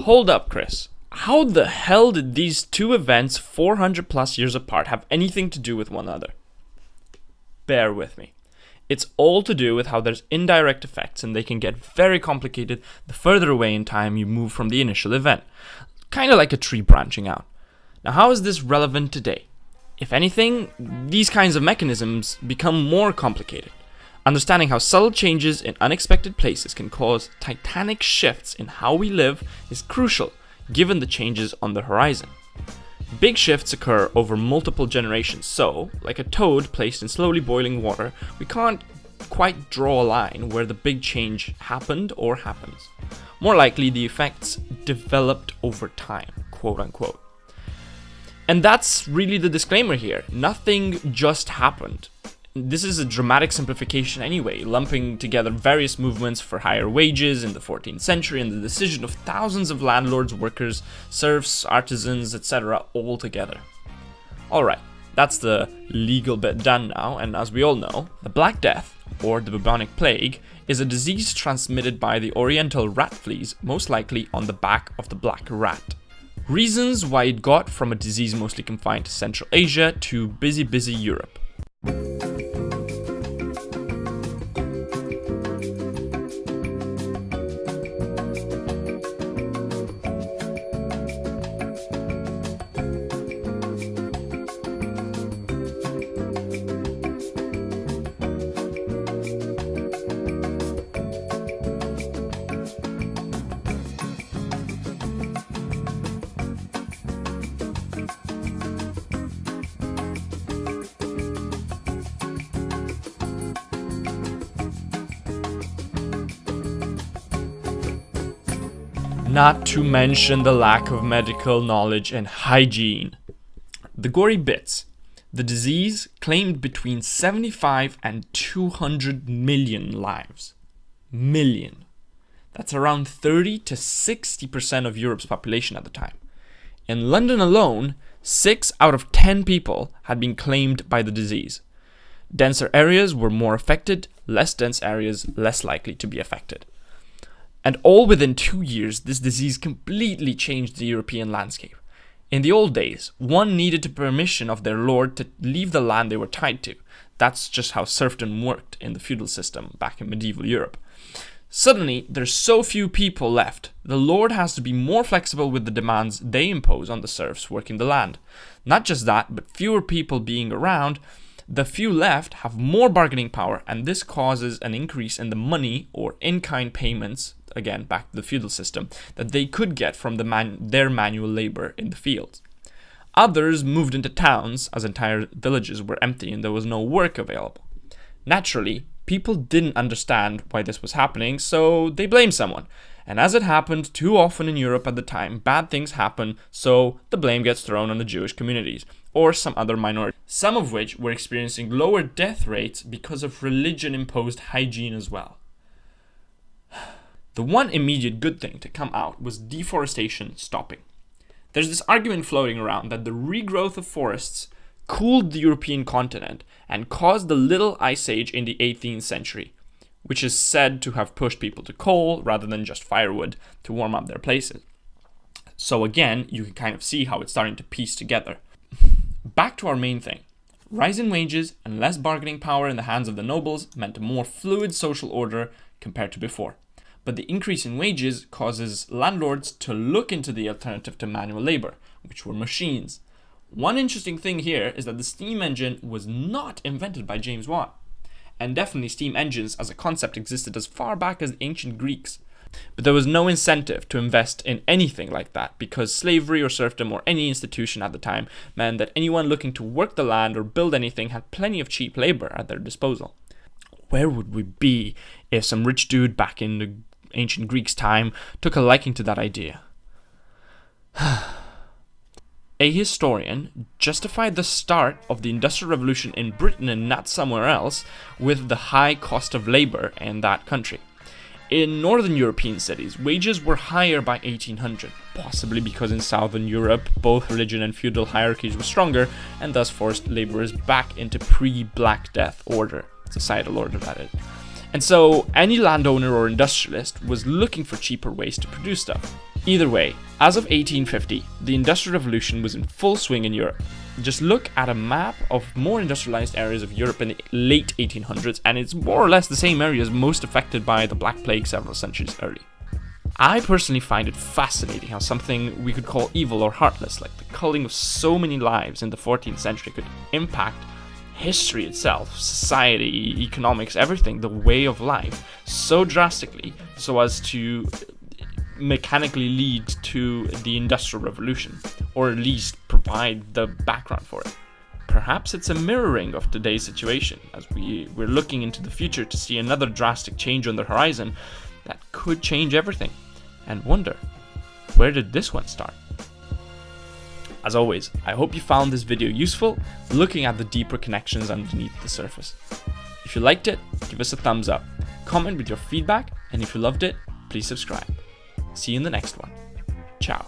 Hold up, Chris. How the hell did these two events 400 plus years apart have anything to do with one another? Bear with me. It's all to do with how there's indirect effects, and they can get very complicated the further away in time you move from the initial event. Kind of like a tree branching out. Now, how is this relevant today? If anything, these kinds of mechanisms become more complicated. Understanding how subtle changes in unexpected places can cause titanic shifts in how we live is crucial, given the changes on the horizon. Big shifts occur over multiple generations, so, like a toad placed in slowly boiling water, we can't quite draw a line where the big change happened or happens. More likely, the effects developed over time, quote unquote. And that's really the disclaimer here. Nothing just happened. This is a dramatic simplification anyway, lumping together various movements for higher wages in the 14th century and the decision of thousands of landlords, workers, serfs, artisans, etc. all together. Alright, that's the legal bit done now, and as we all know, the Black Death, or the bubonic plague, is a disease transmitted by the oriental rat fleas, most likely on the back of the black rat. Reasons why it got from a disease mostly confined to Central Asia to busy Europe. Not to mention the lack of medical knowledge and hygiene. The gory bits. The disease claimed between 75 and 200 million lives. Million. That's around 30 to 60% of Europe's population at the time. In London alone, 6 out of 10 people had been claimed by the disease. Denser areas were more affected, less dense areas less likely to be affected. And all within 2 years, this disease completely changed the European landscape. In the old days, one needed the permission of their lord to leave the land they were tied to. That's just how serfdom worked in the feudal system back in medieval Europe. Suddenly, there's so few people left, the lord has to be more flexible with the demands they impose on the serfs working the land. Not just that, but fewer people being around, the few left have more bargaining power, and this causes an increase in the money or in-kind payments, again back to the feudal system, that they could get from their manual labor in the fields. Others moved into towns as entire villages were empty and there was no work available. Naturally, people didn't understand why this was happening, so they blamed someone. And as it happened too often in Europe at the time, bad things happen, so the blame gets thrown on the Jewish communities, or some other minority, some of which were experiencing lower death rates because of religion-imposed hygiene as well. The one immediate good thing to come out was deforestation stopping. There's this argument floating around that the regrowth of forests cooled the European continent and caused the Little Ice Age in the 18th century, which is said to have pushed people to coal rather than just firewood to warm up their places. So again, you can kind of see how it's starting to piece together. Back to our main thing. Rise in wages and less bargaining power in the hands of the nobles meant a more fluid social order compared to before. But the increase in wages causes landlords to look into the alternative to manual labor, which were machines. One interesting thing here is that the steam engine was not invented by James Watt. And definitely steam engines as a concept existed as far back as the ancient Greeks. But there was no incentive to invest in anything like that because slavery or serfdom or any institution at the time meant that anyone looking to work the land or build anything had plenty of cheap labor at their disposal. Where would we be if some rich dude back in the ancient Greeks' time took a liking to that idea? A historian justified the start of the Industrial Revolution in Britain and not somewhere else with the high cost of labor in that country. In northern European cities, wages were higher by 1800, possibly because in southern Europe, both religion and feudal hierarchies were stronger, and thus forced laborers back into pre-Black Death order, societal order that is. And so any landowner or industrialist was looking for cheaper ways to produce stuff. Either way, as of 1850, the Industrial Revolution was in full swing in Europe. Just look at a map of more industrialized areas of Europe in the late 1800s, and it's more or less the same areas most affected by the Black Plague several centuries early. I personally find it fascinating how something we could call evil or heartless, like the culling of so many lives in the 14th century, could impact history itself, society, economics, everything, the way of life, so drastically so as to mechanically lead to the Industrial Revolution, or at least provide the background for it. Perhaps it's a mirroring of today's situation, as we're looking into the future to see another drastic change on the horizon that could change everything, and wonder, where did this one start? As always, I hope you found this video useful, looking at the deeper connections underneath the surface. If you liked it, give us a thumbs up, comment with your feedback, and if you loved it, please subscribe. See you in the next one. Ciao.